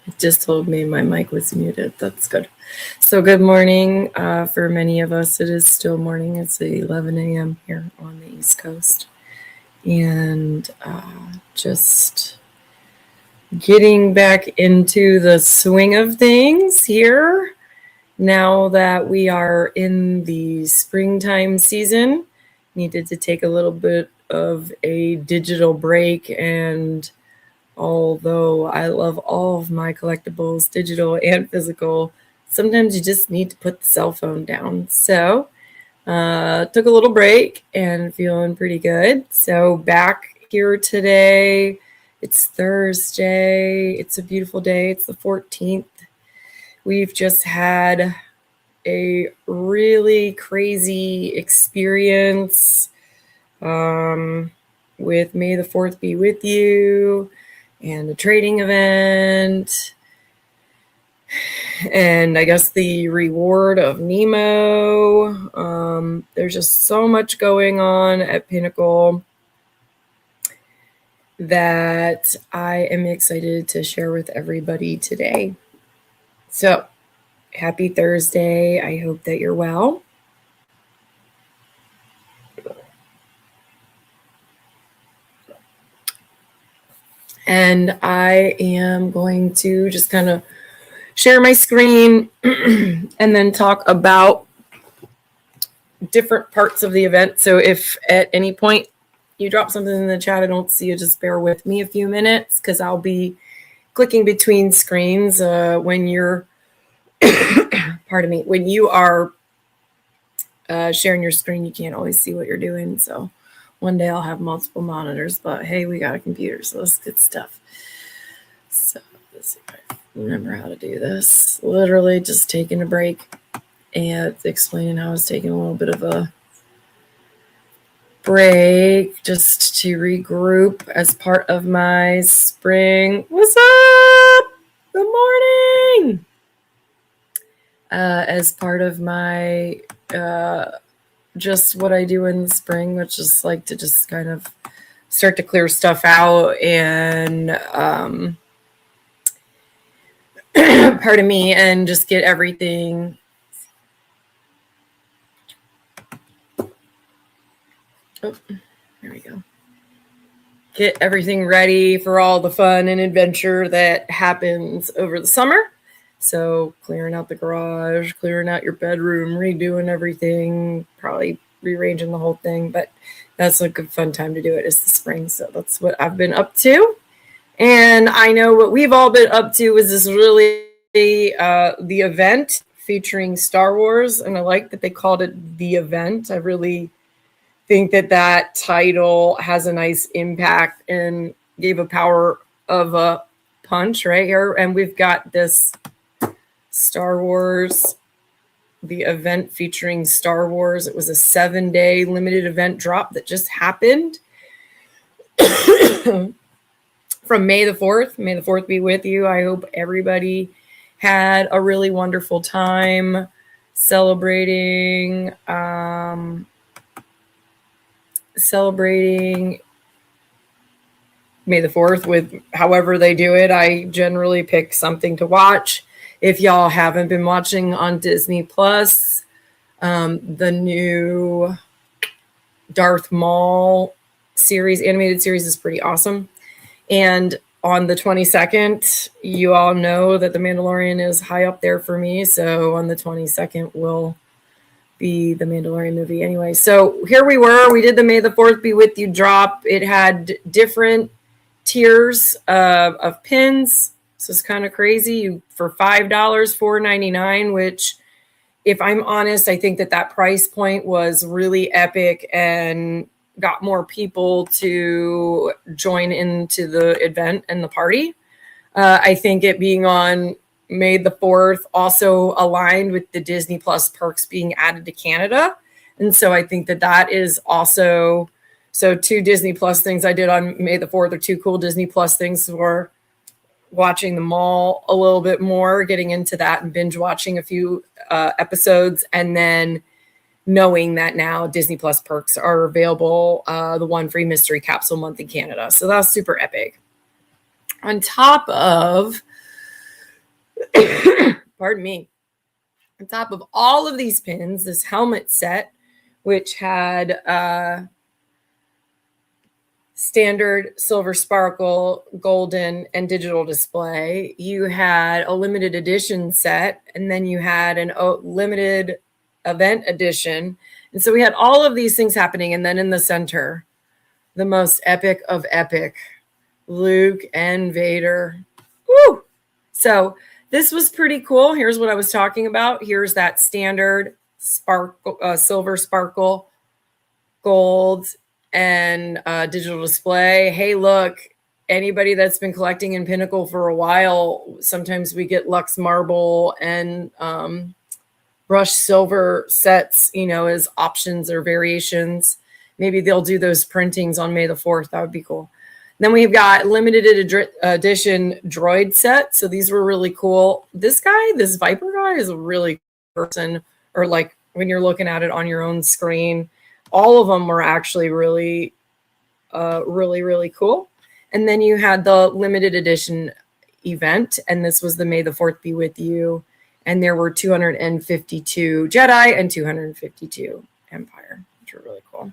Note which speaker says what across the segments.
Speaker 1: It just told me my mic was muted. That's good. So good morning. For many of us, it is still morning. It's 11 a.m. here on the East Coast. And just getting back into the swing of things here. Now that we are in the springtime season, needed to take a little bit of a digital break, and although I love all of my collectibles, digital and physical, sometimes you just need to put the cell phone down. So took a little break and feeling pretty good. So back here today. It's Thursday. It's a beautiful day. It's the 14th. We've just had a really crazy experience with May the 4th be with you and a trading event. And I guess the reward of Nemo. There's just so much going on at Pinnacle that I am excited to share with everybody today. So, happy Thursday. I hope that you're well. And I am going to just kind of share my screen and then talk about different parts of the event. So if at any point you drop something in the chat, I don't see you, just bear with me a few minutes because I'll be clicking between screens when you're, pardon me, when you are sharing your screen, you can't always see what you're doing. So one day I'll have multiple monitors, but hey, we got a computer, so that's good stuff. So let's see if I remember how to do this. Literally just taking a break and explaining how I was taking a little bit of a break just to regroup as part of my spring. What's up? Good morning. As part of my just what I do in the spring, which is like to just kind of start to clear stuff out and pardon me, and just get everything there we go. Get everything ready for all the fun and adventure that happens over the summer. So clearing out the garage, clearing out your bedroom, redoing everything, probably rearranging the whole thing. But that's a good fun time to do it is the spring. So that's what I've been up to. And I know what we've all been up to is this really the event featuring Star Wars. And I like that they called it The Event. I really think that title has a nice impact and gave a power of a punch right here. And we've got this Star Wars, the event featuring Star Wars. It was a 7-day limited event drop that just happened from May the 4th. May the 4th be with you. I hope everybody had a really wonderful time celebrating May the 4th with however they do it. I generally pick something to watch. If y'all haven't been watching on Disney Plus, the new Darth Maul series, animated series, is pretty awesome. And on the 22nd, you all know that The Mandalorian is high up there for me. So on the 22nd will be the Mandalorian movie anyway. So here we were. We did the May the 4th be with you drop. It had different tiers of pins. So it's kind of crazy. For $5, $4.99, which, if I'm honest, I think that price point was really epic and got more people to join into the event and the party. I think it being on May the 4th also aligned with the Disney Plus perks being added to Canada. And so I think that is also, so 2 Disney Plus things I did on May the 4th are 2 cool Disney Plus things for watching the mall a little bit more, getting into that and binge watching a few episodes, and then knowing that now Disney Plus perks are available, the 1 free mystery capsule month in Canada. So that's super epic. On top of Pardon me. On top of all of these pins, this helmet set, which had standard, silver sparkle, golden, and digital display. You had a limited edition set, and then you had an limited event edition. And so we had all of these things happening. And then in the center, the most epic of epic, Luke and Vader. Woo! So this was pretty cool. Here's what I was talking about. Here's that standard sparkle, silver sparkle, gold, and digital display. Hey, look, anybody that's been collecting in Pinnacle for a while, sometimes we get Lux Marble and brushed silver sets, you know, as options or variations. Maybe they'll do those printings on May the 4th. That would be cool. Then we've got limited edition droid set. So these were really cool. This guy, this Viper guy, is a really person, or like when you're looking at it on your own screen, all of them were actually really, really cool. And then you had the limited edition event, and this was the May the 4th Be With You. And there were 252 Jedi and 252 Empire, which were really cool.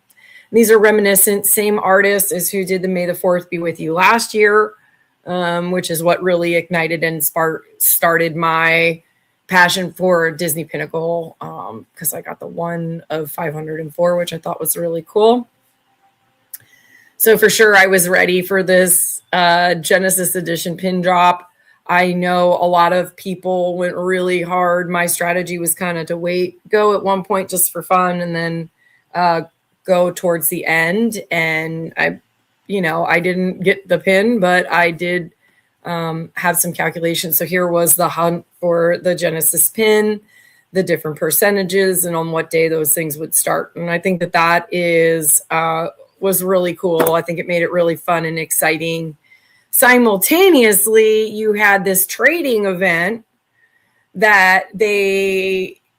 Speaker 1: These are reminiscent, same artist as who did the May the 4th Be With You last year, which is what really ignited and started my passion for Disney Pinnacle, because I got the one of 504, which I thought was really cool. So for sure, I was ready for this Genesis Edition pin drop. I know a lot of people went really hard. My strategy was kind of to go at one point just for fun, and then go towards the end. And I didn't get the pin, but I did have some calculations. So here was the hunt for the Genesis pin, the different percentages, and on what day those things would start. And I think that was really cool. I think it made it really fun and exciting. Simultaneously, you had this trading event that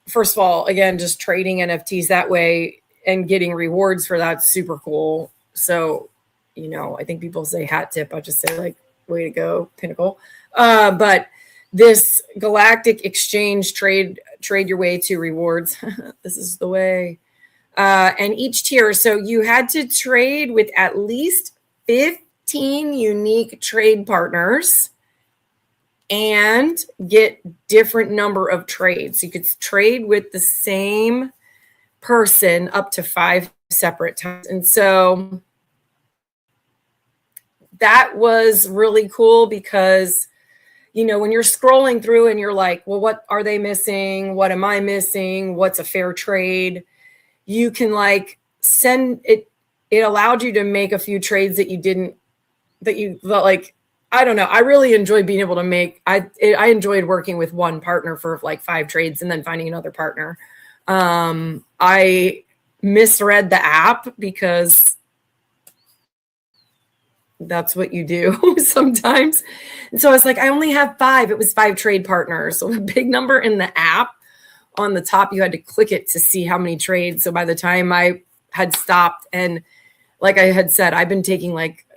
Speaker 1: first of all, again, just trading NFTs that way and getting rewards for that's super cool. So, I think people say hat tip. I just say like, way to go, Pinnacle. But this galactic exchange trade your way to rewards. This is the way. And each tier, so you had to trade with at least 15 unique trade partners and get different number of trades. You could trade with the same person up to 5 separate times. And so that was really cool because, when you're scrolling through and you're like, well, what are they missing? What am I missing? What's a fair trade? You can send it. It allowed you to make a few trades that you felt like, I don't know. I really enjoyed being able to make, I enjoyed working with one partner for 5 trades and then finding another partner. I misread the app because that's what you do sometimes. And so I was like, I only have 5. It was 5 trade partners. So the big number in the app on the top, you had to click it to see how many trades. So by the time I had stopped, and like I had said, I've been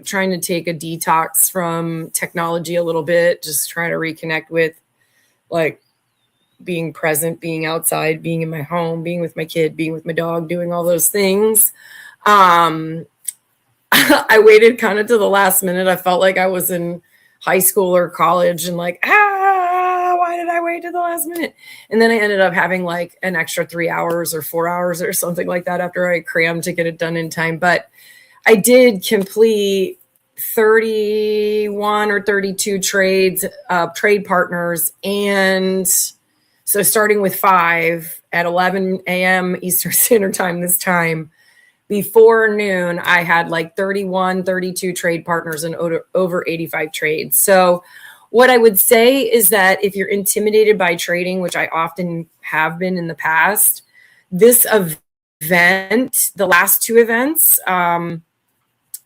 Speaker 1: trying to take a detox from technology a little bit, just trying to reconnect with being present, being outside, being in my home, being with my kid, being with my dog, doing all those things. I waited kind of to the last minute. I felt like I was in high school or college and why did I wait to the last minute? And then I ended up having an extra 3 hours or 4 hours or something like that after I crammed to get it done in time. But I did complete 31 or 32 trade partners. And so starting with 5 at 11 a.m. Eastern Standard Time this time, before noon, I had 31, 32 trade partners and over 85 trades. So what I would say is that if you're intimidated by trading, which I often have been in the past, this event, the last 2 events,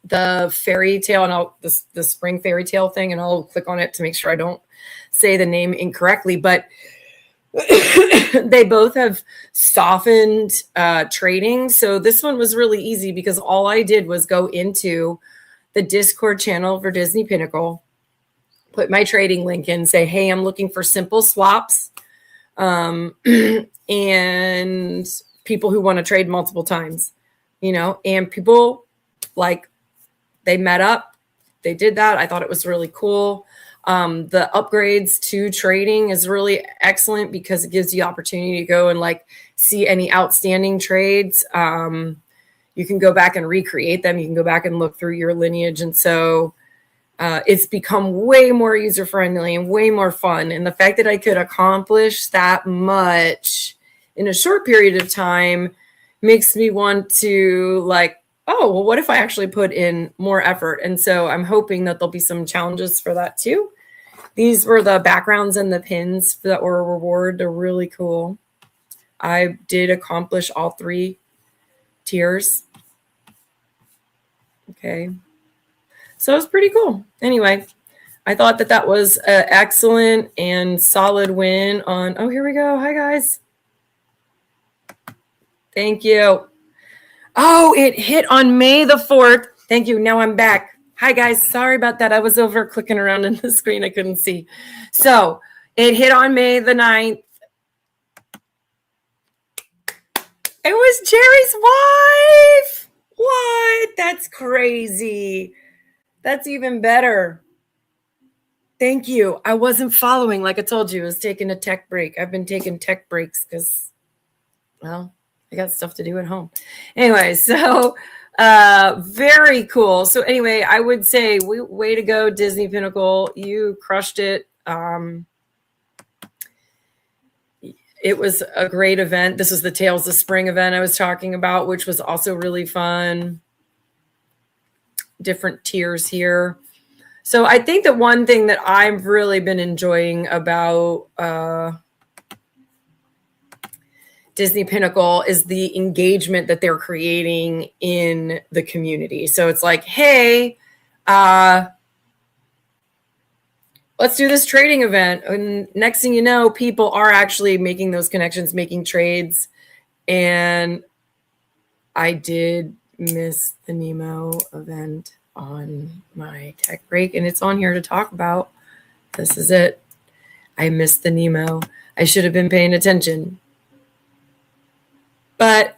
Speaker 1: the fairy tale and the spring fairy tale thing, and I'll click on it to make sure I don't say the name incorrectly, but they both have softened trading. So this one was really easy because all I did was go into the Discord channel for Disney Pinnacle, put my trading link in, say, hey, I'm looking for simple swaps, and people who want to trade multiple times, and people like, they met up, they did that. I thought it was really cool. The upgrades to trading is really excellent because it gives you opportunity to go and like see any outstanding trades. You can go back and recreate them. You can go back and look through your lineage. And so it's become way more user-friendly and way more fun. And the fact that I could accomplish that much in a short period of time makes me want to like, oh, well, what if I actually put in more effort? And so I'm hoping that there'll be some challenges for that too. These were the backgrounds and the pins that were a reward. They're really cool. I did accomplish all 3 tiers. Okay. So it's pretty cool. Anyway, I thought that that was an excellent and solid win on, oh, here we go. Hi, guys. Thank you. Oh, it hit on May the 4th. Thank you. Now I'm back. Hi, guys. Sorry about that. I was over clicking around in the screen. I couldn't see. So it hit on May the 9th. It was Jerry's wife. What? That's crazy. That's even better. Thank you. I wasn't following. Like I told you, I was taking a tech break. I've been taking tech breaks because, well, I got stuff to do at home. Anyway, so very cool. So anyway, I would say way to go, Disney Pinnacle. You crushed it. It was a great event. This was the Tales of Spring event I was talking about, which was also really fun. Different tiers here. So I think that one thing that I've really been enjoying about Disney Pinnacle is the engagement that they're creating in the community. So it's like, hey, let's do this trading event. And next thing you know, people are actually making those connections, making trades. And I did miss the Nemo event on my tech break, and it's on here to talk about. This is it. I missed the Nemo. I should have been paying attention. But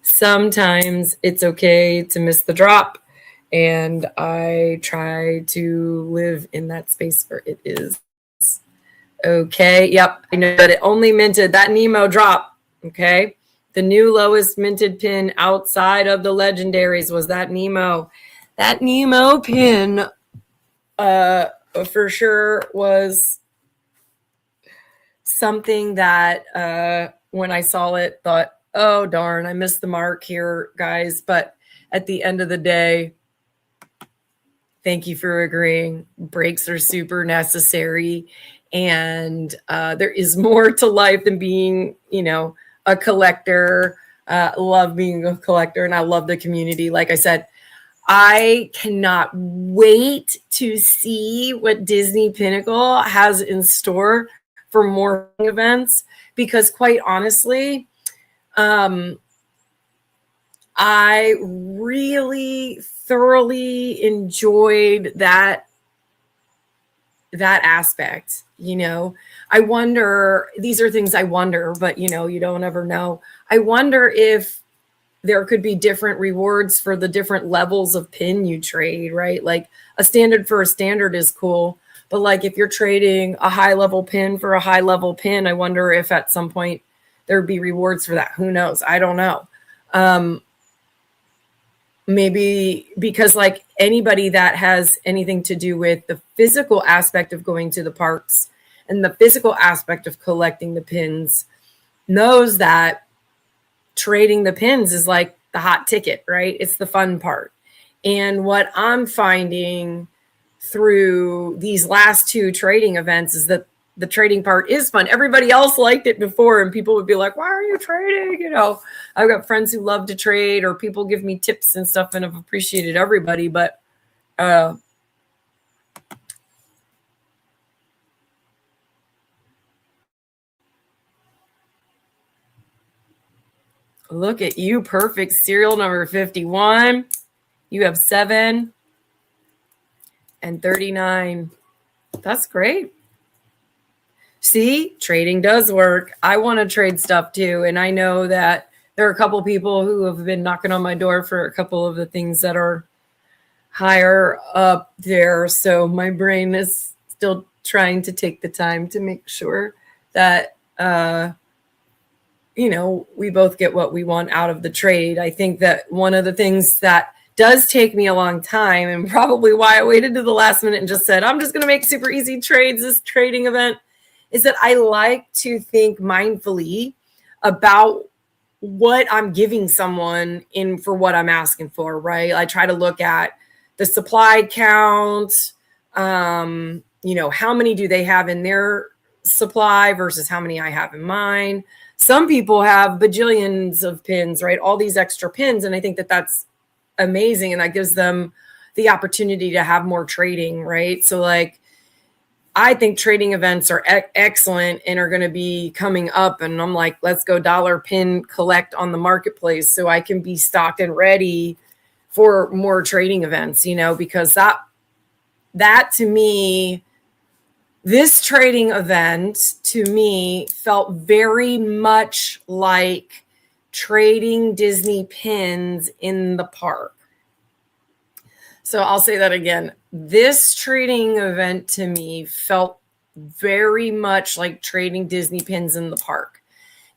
Speaker 1: sometimes it's okay to miss the drop, and I try to live in that space where it is okay. Yep, I know that it only minted that Nemo drop. Okay, the new lowest minted pin outside of the legendaries was that Nemo. That Nemo pin for sure was something that when I saw it, thought, oh, darn, I missed the mark here, guys. But at the end of the day, thank you for agreeing. Breaks are super necessary. And there is more to life than being, a collector. Love being a collector, and I love the community. Like I said, I cannot wait to see what Disney Pinnacle has in store for more events, because quite honestly, I really thoroughly enjoyed that aspect. I wonder, these are things I wonder, but you don't ever know. I wonder if there could be different rewards for the different levels of pin you trade, right? Like a standard for a standard is cool, but like if you're trading a high level pin for a high level pin, I wonder if at some point there'd be rewards for that. Who knows? I don't know. Maybe because like anybody that has anything to do with the physical aspect of going to the parks and the physical aspect of collecting the pins knows that trading the pins is like the hot ticket, right? It's the fun part. And what I'm finding through these last 2 trading events is that the trading part is fun. Everybody else liked it before, and people would be like, why are you trading? I've got friends who love to trade, or people give me tips and stuff, and I've appreciated everybody. But look at you, perfect. Serial number 51. You have 7 and 39. That's great. See, trading does work. I want to trade stuff too. And I know that there are a couple people who have been knocking on my door for a couple of the things that are higher up there. So my brain is still trying to take the time to make sure that, we both get what we want out of the trade. I think that one of the things that does take me a long time, and probably why I waited to the last minute and just said, I'm just going to make super easy trades this trading event, is that I like to think mindfully about what I'm giving someone in for what I'm asking for, right? I try to look at the supply count, how many do they have in their supply versus how many I have in mine. Some people have bajillions of pins, right? All these extra pins. And I think that that's amazing. And that gives them the opportunity to have more trading, right? So I think trading events are excellent and are going to be coming up. And I'm like, let's go dollar pin collect on the marketplace so I can be stocked and ready for more trading events, because that to me, this trading event to me felt very much like trading Disney pins in the park. So I'll say that again. This trading event to me felt very much like trading Disney pins in the park.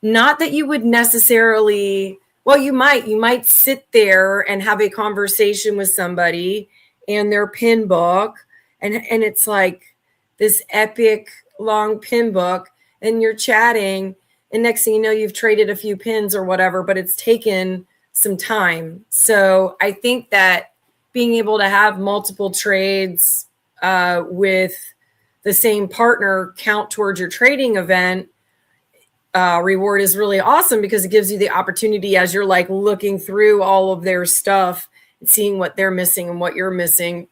Speaker 1: Not that you would necessarily, well, you might sit there and have a conversation with somebody and their pin book, and it's like this epic long pin book, and you're chatting, and next thing you know, you've traded a few pins or whatever, but it's taken some time. So I think that being able to have multiple trades with the same partner count towards your trading event reward is really awesome, because it gives you the opportunity, as you're looking through all of their stuff and seeing what they're missing and what you're missing,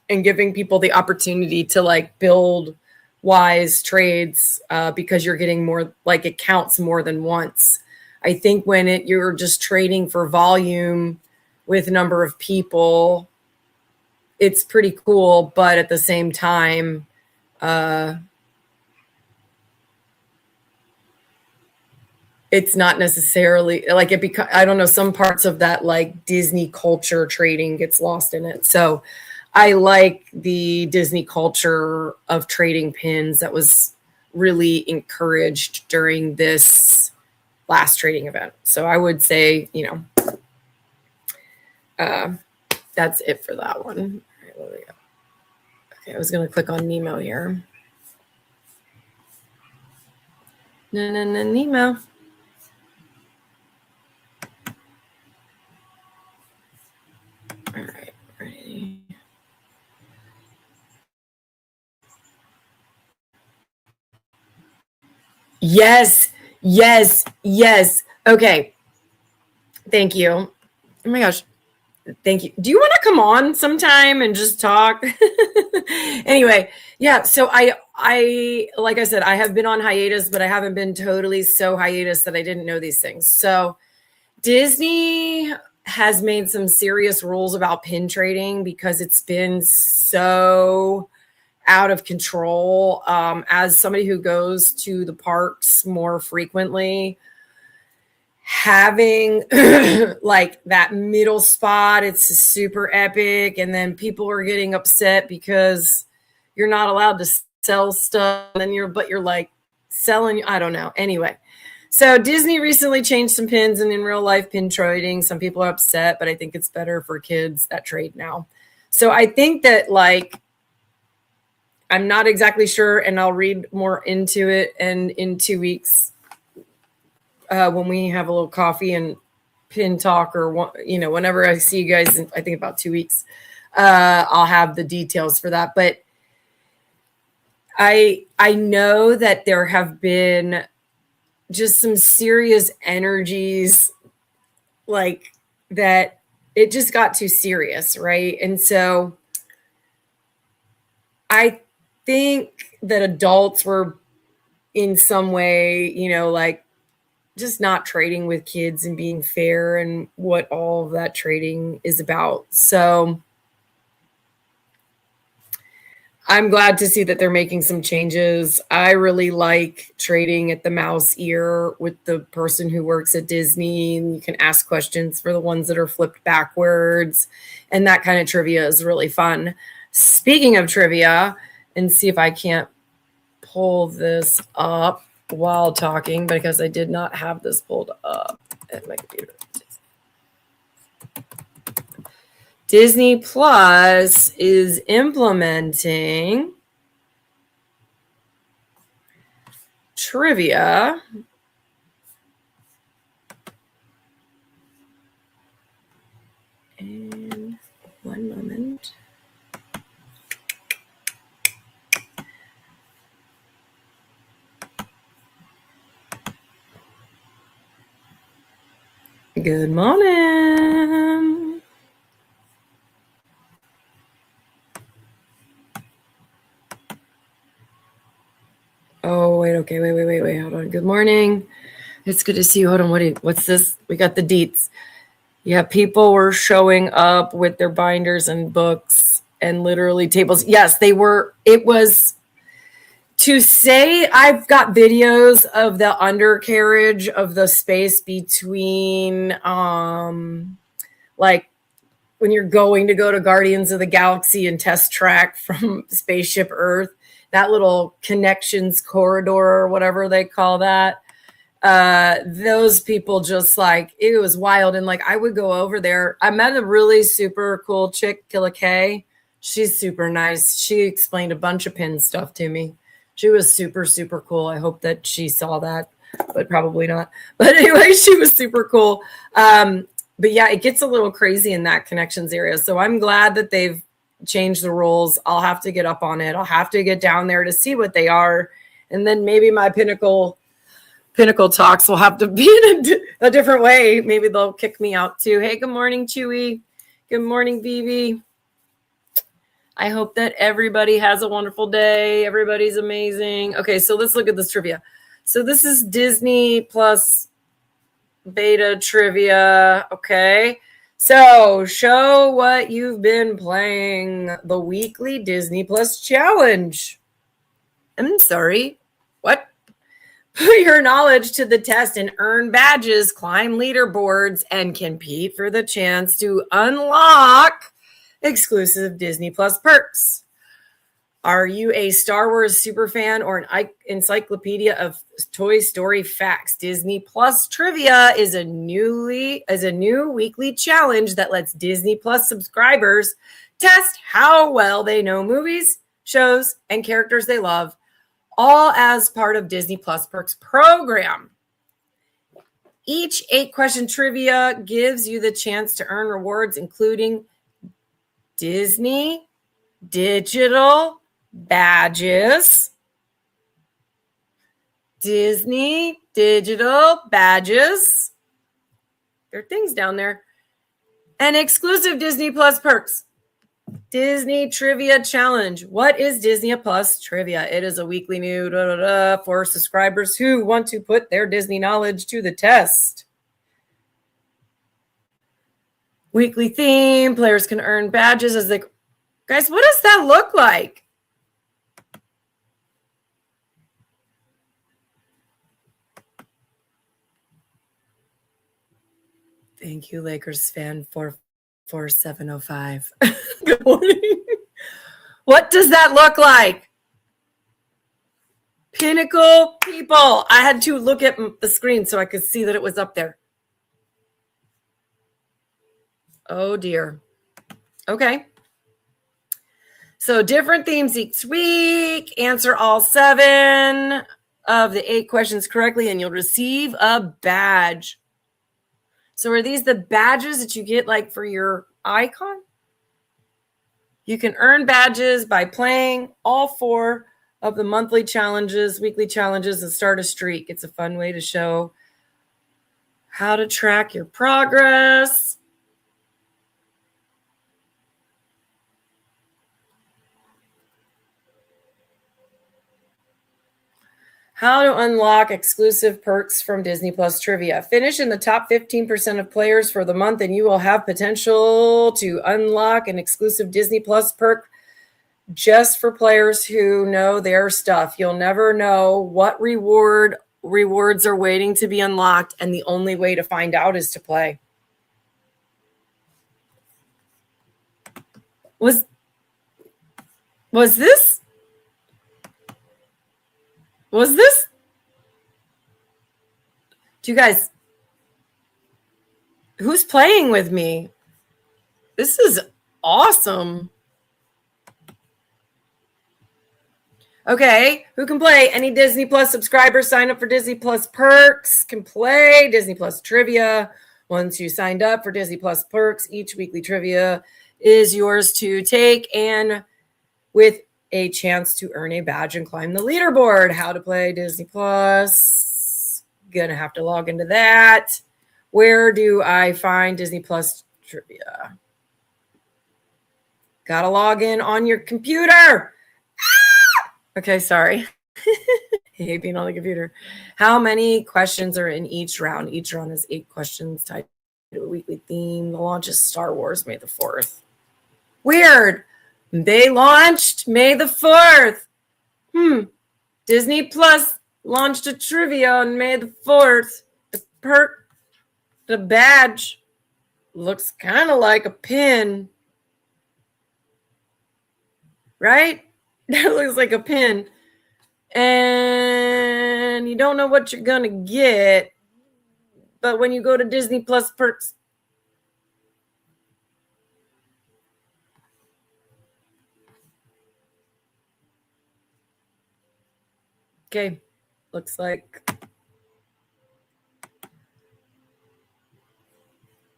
Speaker 1: and giving people the opportunity to build wise trades because you're getting more, it counts more than once. I think when you're just trading for volume with number of people, it's pretty cool, but at the same time, it's not necessarily I don't know, some parts of that Disney culture trading gets lost in it. So I like the Disney culture of trading pins that was really encouraged during this last trading event. So I would say, that's it for that one. All right, what do we got? Okay, I was going to click on Nemo here. No, Nemo. All right, ready. Yes. Okay. Thank you. Oh my gosh. Thank you. Do you want to come on sometime and just talk? Anyway, yeah. So I, like I said, I have been on hiatus, but I haven't been totally so hiatus that I didn't know these things. So Disney has made some serious rules about pin trading because it's been so out of control. As somebody who goes to the parks more frequently, having that middle spot, it's super epic, and then people are getting upset because you're not allowed to sell stuff, and you're selling, I don't know. Anyway, so Disney recently changed some pins, and in real life pin trading, some people are upset, but I think it's better for kids that trade now. So I think that I'm not exactly sure, and I'll read more into it. And in 2 weeks, when we have a little coffee and pin talk, or whenever I see you guys, I think about 2 weeks, I'll have the details for that. But I know that there have been just some serious energies that. It just got too serious, right? And so I think that adults were in some way, just not trading with kids and being fair, and what all of that trading is about. So I'm glad to see that they're making some changes. I really like trading at the mouse ear with the person who works at Disney, and you can ask questions for the ones that are flipped backwards. And that kind of trivia is really fun. Speaking of trivia, and see if I can't pull this up while talking because I did not have this pulled up at my computer. Disney Plus is implementing trivia. And one moment. Good morning. Oh, wait, okay, wait, hold on. Good morning. It's good to see you. Hold on, what's this? We got the deets. Yeah, people were showing up with their binders and books and literally tables. Yes, they were. It was to say, I've got videos of the undercarriage of the space between, like when you're going to go to Guardians of the Galaxy and test track from Spaceship Earth, that little connections corridor or whatever they call that. Those people just like, it was wild. And like, I would go over there. I met a really super cool chick, Killa K. She's super nice. She explained a bunch of pin stuff to me. She was super, super cool. I hope that she saw that, but probably not. But anyway, she was super cool. But yeah, it gets a little crazy in that connections area. So I'm glad that they've changed the rules. I'll have to get up on it. I'll have to get down there to see what they are. And then maybe my Pinnacle talks will have to be in a different way. Maybe they'll kick me out too. Hey, good morning, Chewy. Good morning, BB. I hope that everybody has a wonderful day. Everybody's amazing. Okay, so let's look at this trivia. So this is Disney Plus beta trivia. Okay. So show what you've been playing. The weekly Disney Plus challenge. I'm sorry. What? Put your knowledge to the test and earn badges, climb leaderboards, and compete for the chance to unlock exclusive Disney Plus perks. Are you a Star Wars superfan or an encyclopedia of Toy Story facts? Disney Plus Trivia is a new weekly challenge that lets Disney Plus subscribers test how well they know movies, shows, and characters they love, all as part of Disney Plus Perks program. Each 8-question trivia gives you the chance to earn rewards, including Disney digital badges. Disney digital badges. There are things down there. And exclusive Disney Plus perks. Disney Trivia Challenge. What is Disney Plus Trivia? It is a weekly new for subscribers who want to put their Disney knowledge to the test. Weekly theme. Players can earn badges as they... Guys, what does that look like? Thank you, Lakers fan 44705. Good morning. What does that look like? Pinnacle people. I had to look at the screen so I could see that it was up there. Oh, dear. Okay. So different themes each week. Answer all 7 of the 8 questions correctly, and you'll receive a badge. So are these the badges that you get like for your icon? You can earn badges by playing all 4 of the monthly challenges, weekly challenges, and start a streak. It's a fun way to show how to track your progress. How to unlock exclusive perks from Disney Plus Trivia. Finish in the top 15% of players for the month, and you will have potential to unlock an exclusive Disney Plus perk just for players who know their stuff. You'll never know what rewards are waiting to be unlocked, and the only way to find out is to play. Was this? Do you guys, who's playing with me? This is awesome. Okay, who can play? Any Disney Plus subscribers sign up for Disney Plus perks can play Disney Plus trivia. Once you signed up for Disney Plus perks, each weekly trivia is yours to take, and with a chance to earn a badge and climb the leaderboard. How to play Disney Plus. Gonna have to log into that. Where do I find Disney Plus trivia? Gotta log in on your computer. Okay, sorry. I hate being on the computer. How many questions are in each round? Each round is 8 questions tied to a weekly theme. The launch is Star Wars, May the 4th. Weird. They launched May the 4th. Disney Plus launched a trivia on May the 4th. The badge looks kind of like a pin. Right? That looks like a pin. And you don't know what you're going to get. But when you go to Disney Plus perks, okay, looks like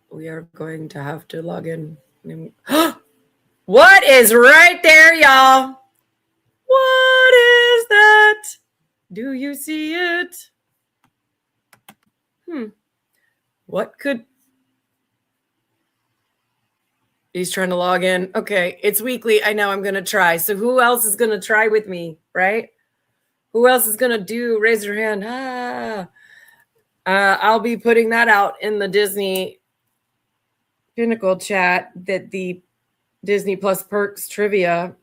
Speaker 1: we are going to have to log in. What is right there, y'all? What is that? Do you see it? What could... He's trying to log in. Okay, it's weekly. I know I'm going to try. So who else is going to try with me, right? Who else is going to do? Raise your hand. I'll be putting that out in the Disney Pinnacle chat, that the Disney Plus perks trivia.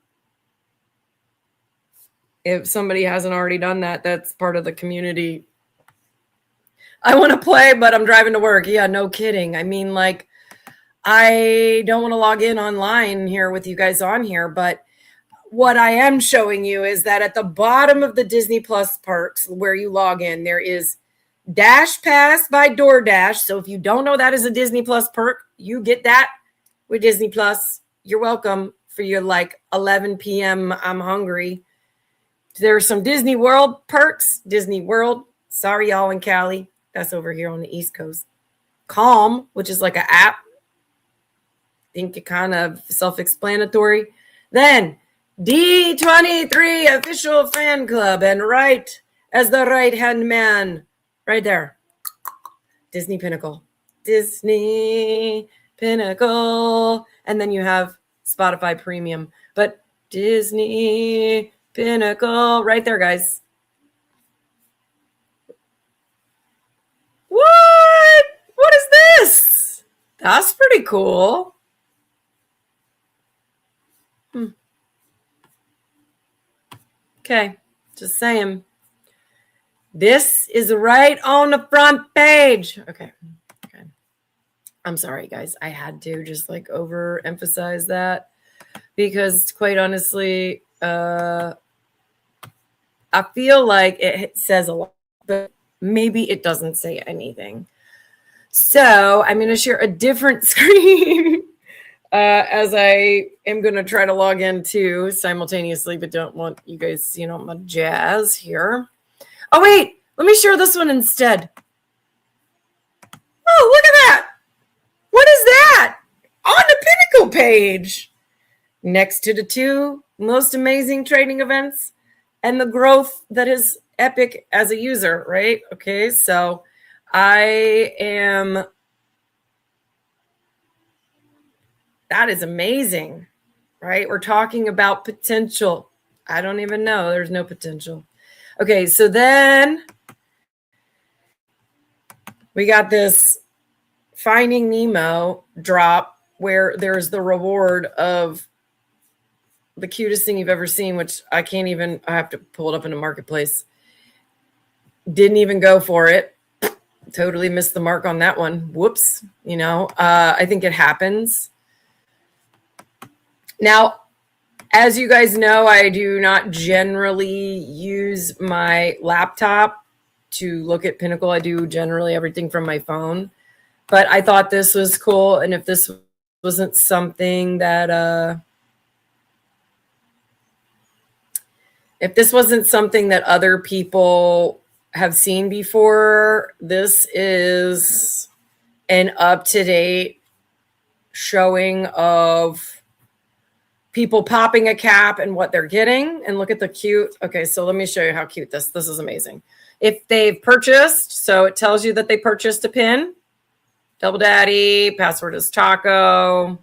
Speaker 1: If somebody hasn't already done that, that's part of the community. I want to play, but I'm driving to work. Yeah, no kidding. I mean, like, I don't want to log in online here with you guys on here, but what I am showing you is that at the bottom of the Disney Plus perks where you log in, there is Dash Pass by DoorDash. So if you don't know that is a Disney Plus perk, you get that with Disney Plus. You're welcome for your like 11 p.m. I'm hungry. There's some Disney World perks. Disney World. Sorry, y'all in Cali. That's over here on the East Coast. Calm, which is like an app. I think it kind of self-explanatory. Then D23 official fan club, and right as the right-hand man, right there, Disney Pinnacle. Disney Pinnacle. And then you have Spotify Premium. But Disney Pinnacle, right there, guys. What? What is this? That's pretty cool. Okay, just saying. This is right on the front page. Okay. I'm sorry, guys. I had to just like overemphasize that because, quite honestly, I feel like it says a lot, but maybe it doesn't say anything. So I'm going to share a different screen as I am going to try to log in too simultaneously, but don't want you guys, my jazz here. Oh, wait, let me share this one instead. Oh, look at that. What is that? On the Pinnacle page. Next to the 2 most amazing trading events and the growth that is epic as a user, right? Okay, so that is amazing, right? We're talking about potential. I don't even know. There's no potential. Okay, so then we got this Finding Nemo drop where there's the reward of the cutest thing you've ever seen, which I have to pull it up in the marketplace. Didn't even go for it. Totally missed the mark on that one. Whoops. I think it happens. Now, as you guys know, I do not generally use my laptop to look at Pinnacle. I do generally everything from my phone. But I thought this was cool. And if this wasn't something that other people have seen before, this is an up-to-date showing of people popping a cap and what they're getting. And look at the cute. Okay, so let me show you how cute this is amazing. If they've purchased, so it tells you that they purchased a pin. Double Daddy, password is Taco.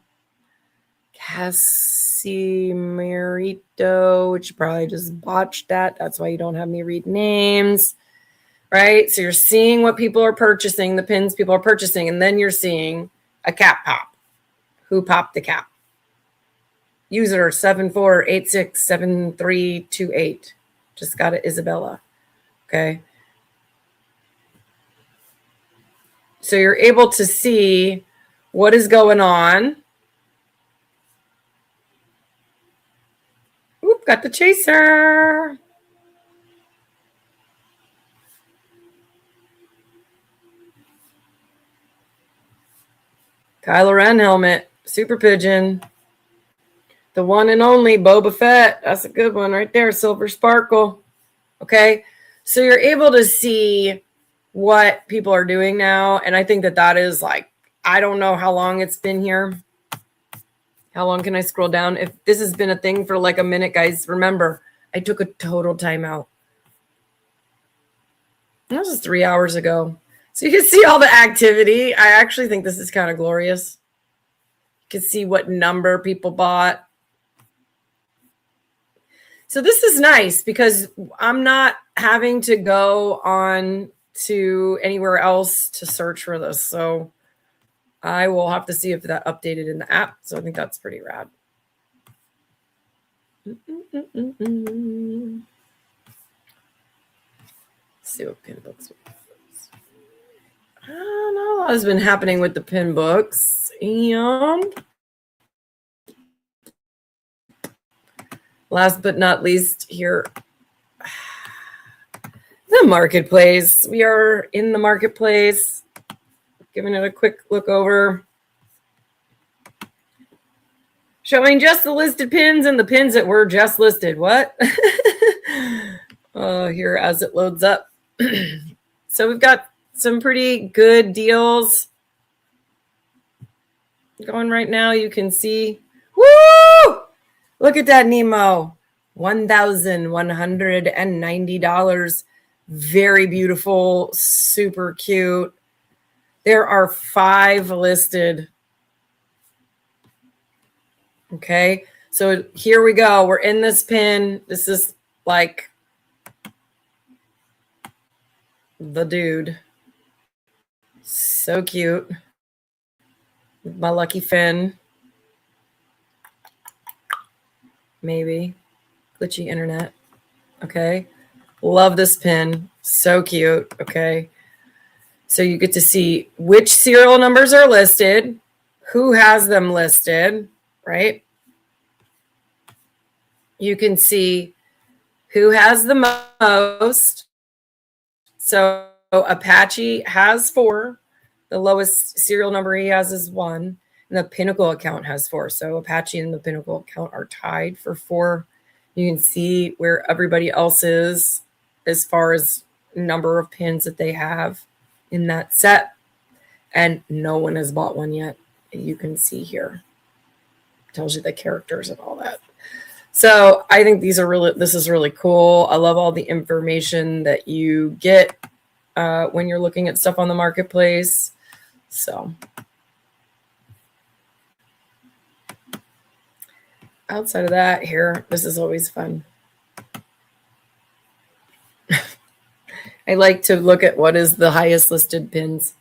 Speaker 1: Casimerito, which you probably just botched that. That's why you don't have me read names. Right? So you're seeing what people are purchasing, the pins people are purchasing, and then you're seeing a cap pop. Who popped the cap? User 74867328. Just got it, Isabella. Okay. So you're able to see what is going on. Oop, got the chaser. Kylo Ren helmet. Super Pigeon. The one and only Boba Fett. That's a good one right there. Silver Sparkle. Okay. So you're able to see what people are doing now. And I think that is like, I don't know how long it's been here. How long can I scroll down? If this has been a thing for like a minute, guys, remember, I took a total timeout. That was 3 hours ago. So you can see all the activity. I actually think this is kind of glorious. You can see what number people bought. So this is nice because I'm not having to go on to anywhere else to search for this. So I will have to see if that updated in the app. So I think that's pretty rad. Let's see what pin books. I don't know. A lot has been happening with the pin books. And last but not least here, the marketplace. We are in the marketplace, giving it a quick look over. Showing just the listed pins and the pins that were just listed. What? Here as it loads up. So we've got some pretty good deals going right now. You can see. Woo! Look at that, Nemo. $1,190. Very beautiful, super cute. There are 5 listed. Okay, so here we go. We're in this pin. This is like the dude. So cute. My lucky fin. Maybe. Glitchy internet. Okay. Love this pin. So cute. Okay. So you get to see which serial numbers are listed, who has them listed, right? You can see who has the most. So Apache has 4. The lowest serial number he has is 1. And the Pinnacle account has 4. So Apache and the Pinnacle account are tied for 4. You can see where everybody else is as far as number of pins that they have in that set. And no one has bought one yet. You can see here. Tells you the characters and all that. So I think this is really cool. I love all the information that you get when you're looking at stuff on the marketplace. So outside of that here, this is always fun. I like to look at what is the highest listed pins.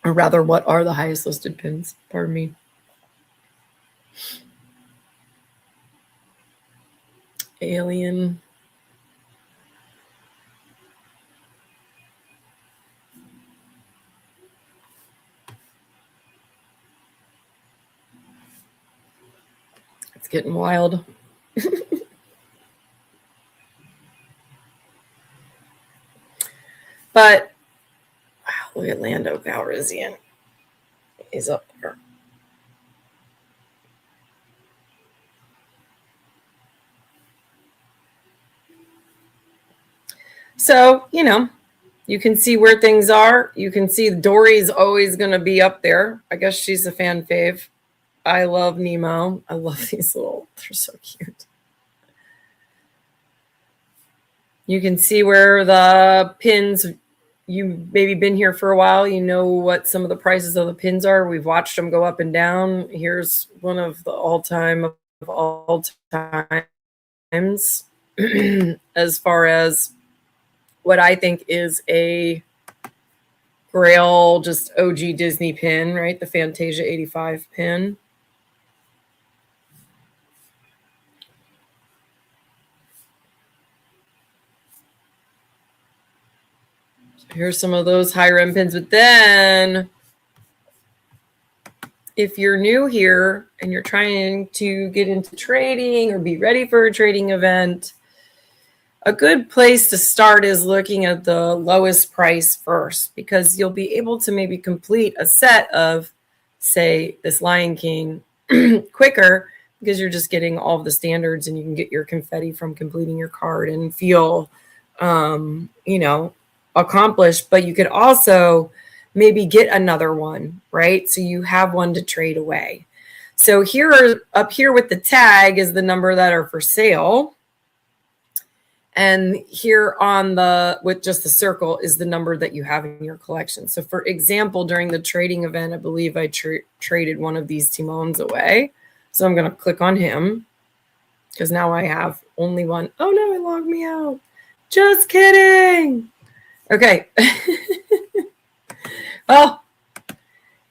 Speaker 1: Or rather, what are the highest listed pins? Pardon me. alien. It's getting wild. But wow, look at Lando Calrissian. He's up there. So, you know, you can see where things are. You can see Dory's always going to be up there. I guess she's a fan fave. I love Nemo. I love these little, they're so cute. You can see where the pins, you've maybe been here for a while. You know what some of the prices of the pins are. We've watched them go up and down. Here's one of the all-time of all times as far as what I think is a Grail, just OG Disney pin, right? The Fantasia 85 pin. Here's some of those higher end pins. But then if you're new here and you're trying to get into trading or be ready for a trading event, a good place to start is looking at the lowest price first, because you'll be able to maybe complete a set of, say, this Lion King quicker, because you're just getting all of the standards and you can get your confetti from completing your card and feel, you know, accomplished. But you could also maybe get another one, right? So you have one to trade away. So here, up here with the tag is the number that are for sale. And here on the, with just the circle, is the number that you have in your collection. So for example, during the trading event, I believe I traded one of these Timons away. So I'm going to click on him because now I have only one. Oh no, it logged me out. Just kidding. Okay. Oh,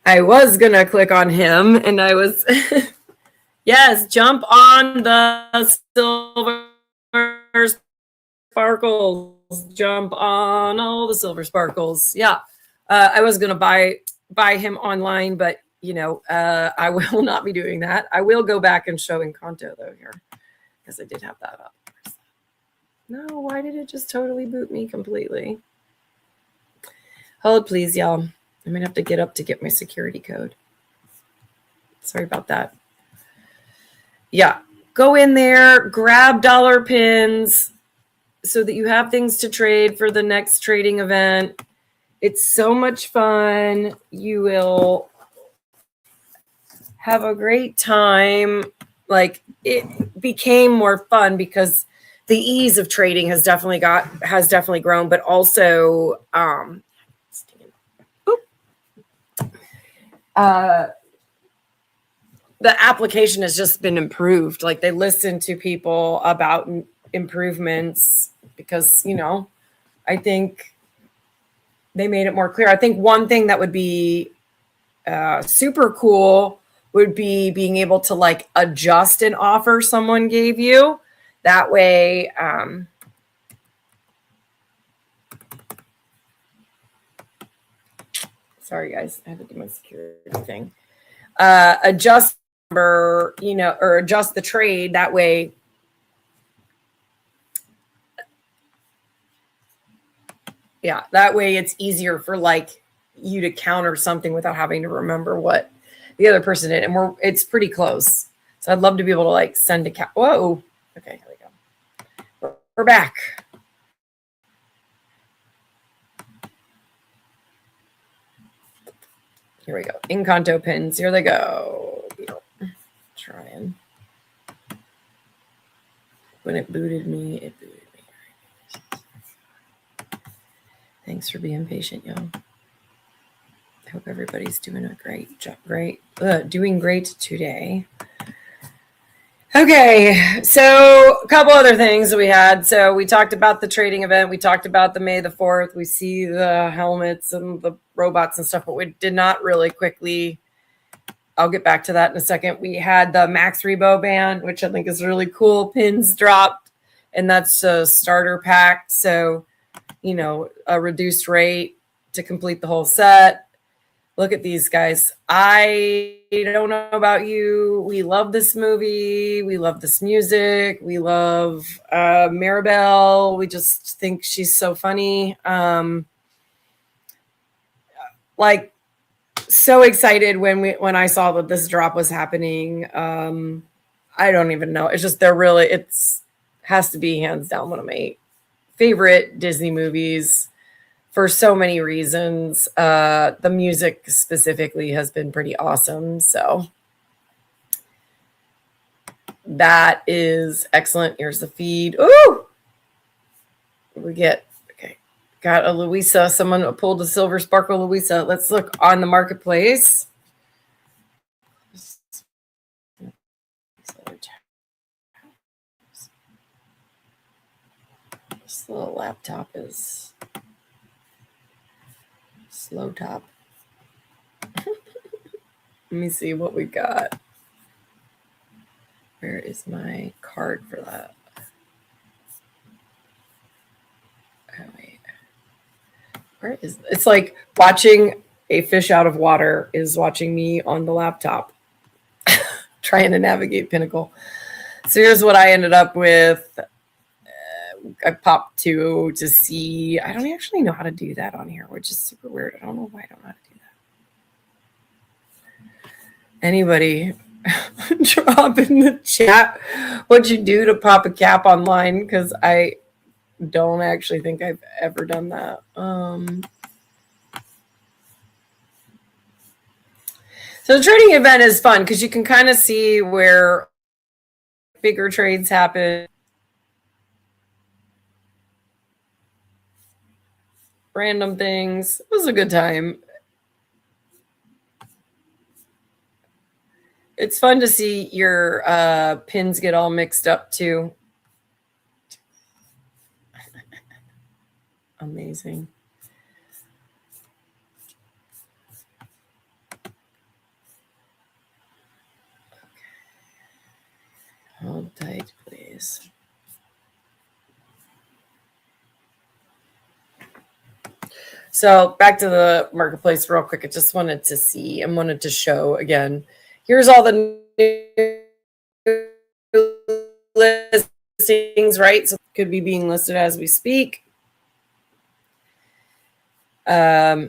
Speaker 1: I was going to click on him and I was, yes, jump on the silver sparkles, jump on all the silver sparkles. Yeah. I was going to buy him online, but you know, I will not be doing that. I will go back and show Encanto though here, because I did have that up. No, why did it just totally boot me completely? Hold please, y'all. I'm gonna have to get up to get my security code. Sorry about that. Yeah, go in there, grab dollar pins so that you have things to trade for the next trading event. It's so much fun. You will have a great time. Like, it became more fun because the ease of trading has definitely grown, but also the application has just been improved. Like, they listen to people about improvements because, you know, I think they made it more clear. I think one thing that would be super cool would be being able to like adjust an offer someone gave you. That way, sorry guys, I had to do my security thing. Adjust number, you know, or adjust the trade. That way, yeah, that way it's easier for like you to counter something without having to remember what the other person did. And it's pretty close. So I'd love to be able to like send a whoa. Okay, here we go. We're back. Here we go. Encanto pins. Here they go. Trying. When it booted me, it booted me. Thanks for being patient, y'all. I hope everybody's doing a great job. Doing great today. Okay, so a couple other things that we had. So we talked about the trading event. We talked about the May the 4th. We see the helmets and the robots and stuff, but we did not really quickly. I'll get back to that in a second. We had the Max Rebo band, which I think is really cool. Pins dropped. and that's a starter pack. So, you know, a reduced rate to complete the whole set. Look at these guys. I don't know about you. We love this movie. We love this music. We love Maribel. We just think she's so funny. Like, so excited when I saw that this drop was happening. I don't even know. It's just it's has to be hands down one of my favorite Disney movies for so many reasons. The music specifically has been pretty awesome. So that is excellent. Here's the feed. Ooh! We get, okay. Got a Louisa. Someone pulled a Silver Sparkle Louisa. Let's look on the marketplace. This little laptop is slow top. Let me see what we got. Where is my card for that? Oh, wait. Where is it? It's like watching a fish out of water is watching me on the laptop trying to navigate Pinnacle. So here's what I ended up with. I popped to see. I don't actually know how to do that on here, which is super weird. I don't know why I don't know how to do that. Anybody drop in the chat what you do to pop a cap online, because I don't actually think I've ever done that. So the trading event is fun because you can kind of see where bigger trades happen. Random things. It was a good time. It's fun to see your pins get all mixed up too. Amazing. Okay. Hold tight, please. So back to the marketplace real quick. I just wanted to see and wanted to show again. Here's all the new listings, right? So it could be being listed as we speak. Very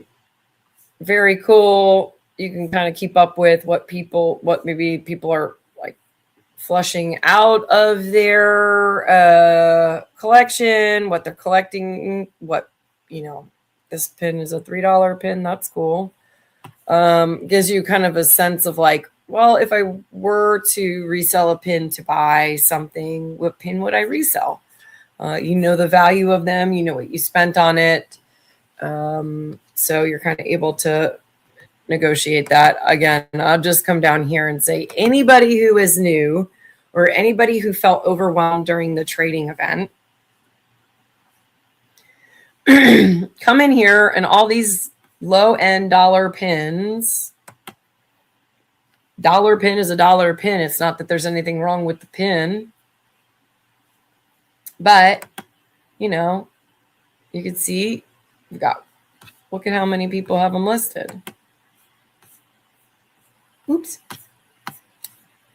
Speaker 1: cool. You can kind of keep up with what maybe people are like flushing out of their collection, what they're collecting, what, you know, this pin is a $3 pin. That's cool. Gives you kind of a sense of like, well, if I were to resell a pin to buy something, what pin would I resell? You know the value of them. You know what you spent on it. So you're kind of able to negotiate that. Again, I'll just come down here and say anybody who is new or anybody who felt overwhelmed during the trading event, come in here and all these low-end dollar pins. Dollar pin is a dollar pin. It's not that there's anything wrong with the pin. But, you know, you can see we've got, look at how many people have them listed. Oops.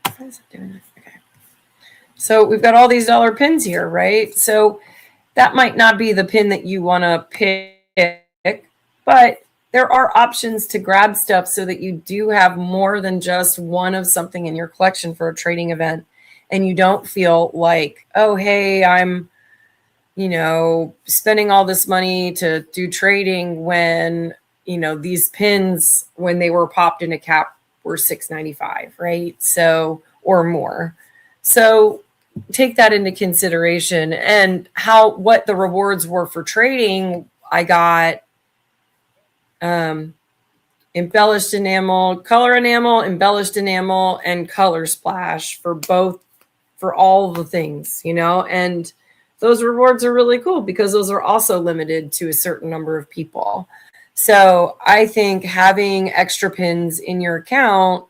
Speaker 1: How is it doing that? Okay. So we've got all these dollar pins here, right? So that might not be the pin that you want to pick, but there are options to grab stuff so that you do have more than just one of something in your collection for a trading event. And you don't feel like, oh, hey, I'm, you know, spending all this money to do trading when, you know, these pins, when they were popped in a cap, were $6.95, right? So, or more. So take that into consideration. And what the rewards were for trading, I got embellished enamel, color enamel, embellished enamel, and color splash for all the things, you know. And those rewards are really cool because those are also limited to a certain number of people. So I think having extra pins in your account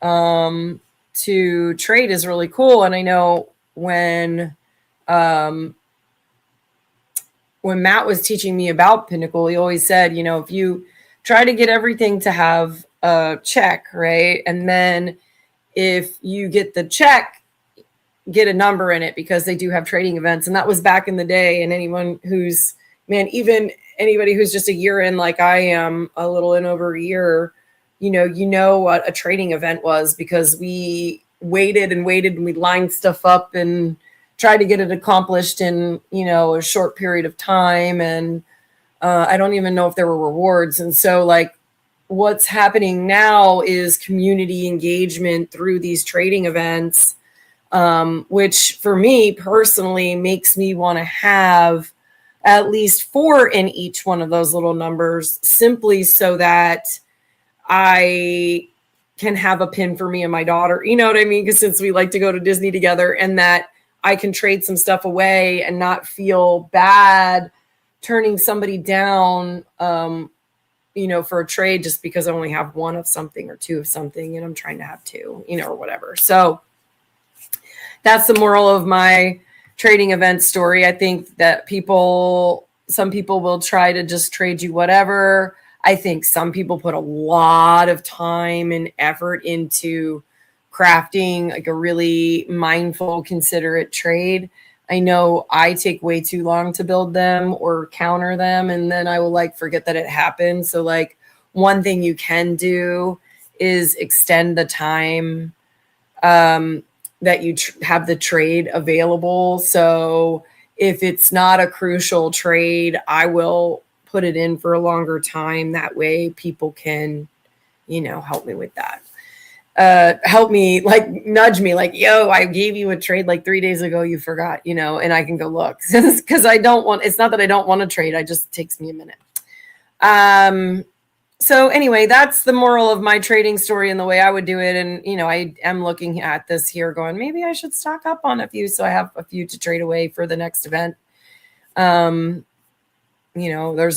Speaker 1: to trade is really cool. And I know when when Matt was teaching me about Pinnacle, he always said, if you try to get everything to have a check, right? And then if you get the check, get a number in it, because they do have trading events. And that was back in the day. And anyone who's, even anybody who's just a year in, like I am, a little in over a year, you know what a trading event was, because we waited and we lined stuff up and tried to get it accomplished in, a short period of time. And I don't even know if there were rewards. And so like what's happening now is community engagement through these trading events, which for me personally makes me want to have at least 4 in each one of those little numbers, simply so that I can have a pin for me and my daughter, you know what I mean? Because since we like to go to Disney together, and that I can trade some stuff away and not feel bad turning somebody down, for a trade just because I only have 1 of something or 2 of something and I'm trying to have 2, or whatever. So that's the moral of my trading event story. I think that some people will try to just trade you whatever. I think some people put a lot of time and effort into crafting like a really mindful, considerate trade. I know I take way too long to build them or counter them, and then I will like forget that it happened. So like one thing you can do is extend the time that you have the trade available. So if it's not a crucial trade, I will put it in for a longer time. That way people can, help me with that. Help me, like nudge me, like, yo, I gave you a trade like 3 days ago, you forgot, and I can go look, because it's not that I don't want to trade. It just takes me a minute. So anyway, that's the moral of my trading story and the way I would do it. And, I am looking at this here going, maybe I should stock up on a few, so I have a few to trade away for the next event. There's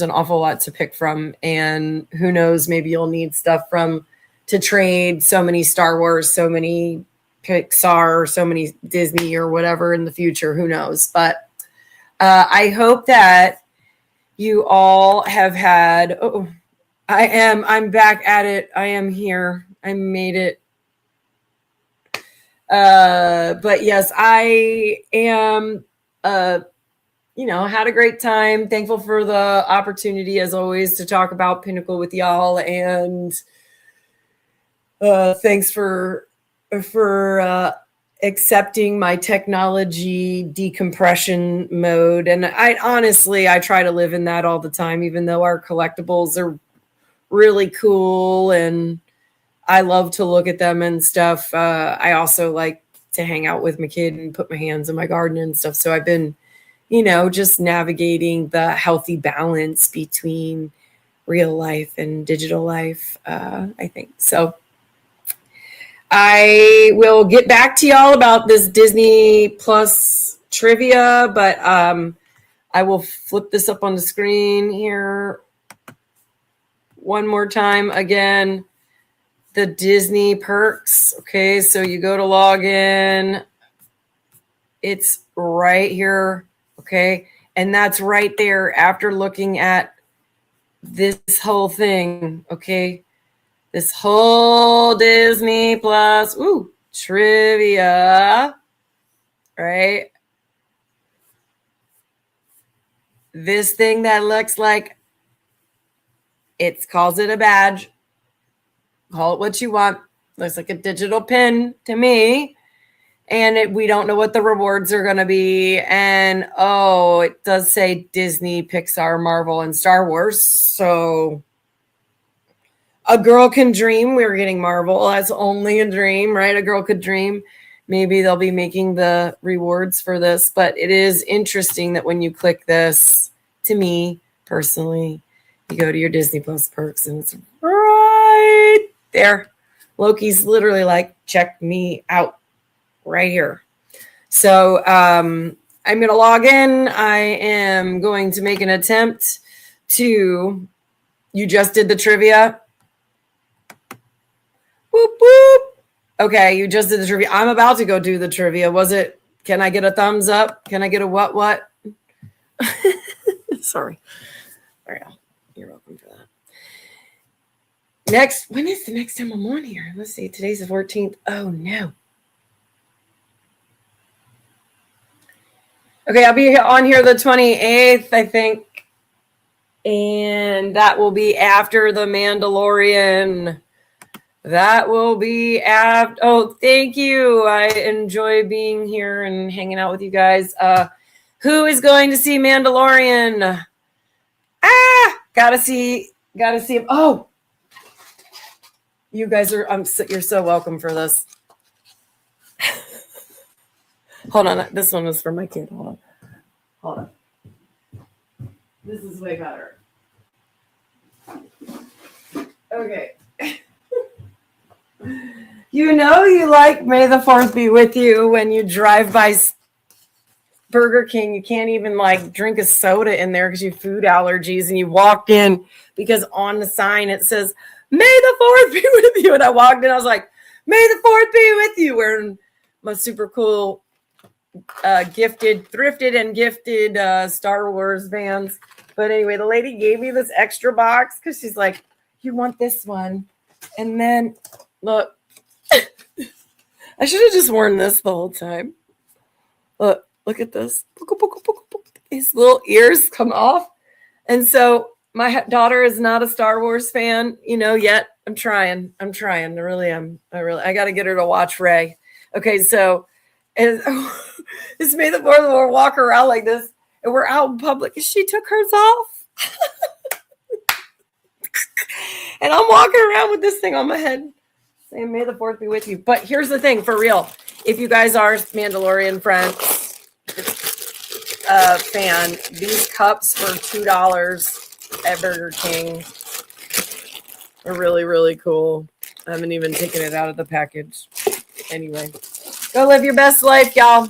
Speaker 1: an awful lot to pick from, and who knows, maybe you'll need stuff to trade so many Star Wars, so many Pixar, so many Disney or whatever in the future. Who knows? But I hope that you all have had, I'm back at it. I am here. I made it. But yes, I am, had a great time. Thankful for the opportunity, as always, to talk about Pinnacle with y'all. And thanks for accepting my technology decompression mode. And I try to live in that all the time, even though our collectibles are really cool and I love to look at them and stuff. I also like to hang out with my kid and put my hands in my garden and stuff. So I've been, just navigating the healthy balance between real life and digital life, I think. So I will get back to y'all about this Disney Plus trivia, but I will flip this up on the screen here one more time. Again, the Disney perks. Okay, so you go to log in. It's right here. Okay, and that's right there after looking at this whole thing. Okay. This whole Disney Plus, trivia, right? This thing that looks like, calls it a badge. Call it what you want. Looks like a digital pin to me. And we don't know what the rewards are going to be. And, it does say Disney, Pixar, Marvel, and Star Wars. So a girl can dream. We're getting Marvel. That's only a dream, right? A girl could dream. Maybe they'll be making the rewards for this. But it is interesting that when you click this, to me personally, you go to your Disney Plus perks and it's right there. Loki's literally like, check me out right here. So I'm going to log in. I am going to make an attempt to, you just did the trivia. Whoop, whoop. Okay, you just did the trivia. I'm about to go do the trivia. Was it Can I get a thumbs up? Can I get a what? Sorry. All right. You're welcome for that. When is the next time I'm on here? Let's see. Today's the 14th. Oh, no. Okay, I'll be on here the 28th, I think. And that will be after The Mandalorian. That will be after. Oh, thank you. I enjoy being here and hanging out with you guys. Who is going to see Mandalorian? Gotta see him. Oh, you guys are. You're so welcome for this. Hold on. This one was for my kid. Hold on. This is way better. Okay. You know you like May the 4th be with you when you drive by Burger King. You can't even like drink a soda in there because you have food allergies, and you walk in because on the sign it says May the 4th be with you. And I walked in, I was like, May the 4th be with you, wearing my super cool thrifted and gifted Star Wars Vans. But anyway, the lady gave me this extra box because she's like, you want this one? And then look, I should have just worn this the whole time. Look at this. His little ears come off. And so my daughter is not a Star Wars fan, yet. I'm trying. I really am. I got to get her to watch Rey. Okay, so it's May the 4th, we'll walk around like this, and we're out in public, and she took hers off. And I'm walking around with this thing on my head saying, May the 4th be with you. But here's the thing, for real. If you guys are Mandalorian fan, these cups for $2 at Burger King are really, really cool. I haven't even taken it out of the package. Anyway, go live your best life, y'all.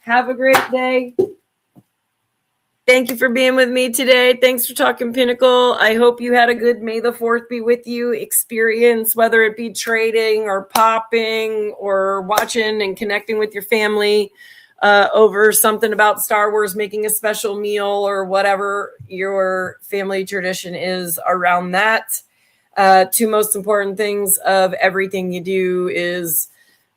Speaker 1: Have a great day. Thank you for being with me today. Thanks for talking Pinnacle. I hope you had a good May the 4th be with you experience, whether it be trading or popping or watching and connecting with your family over something about Star Wars, making a special meal or whatever your family tradition is around that. Two most important things of everything you do is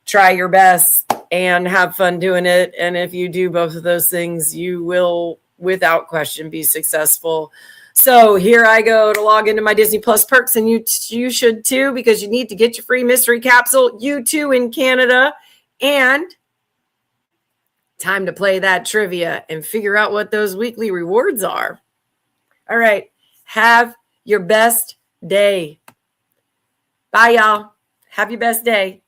Speaker 1: try your best and have fun doing it. And if you do both of those things, you will, without question, be successful. So here I go to log into my Disney Plus perks, and you should too, because you need to get your free mystery capsule. You too in Canada. And time to play that trivia and figure out what those weekly rewards are. All right. Have your best day. Bye, y'all. Have your best day.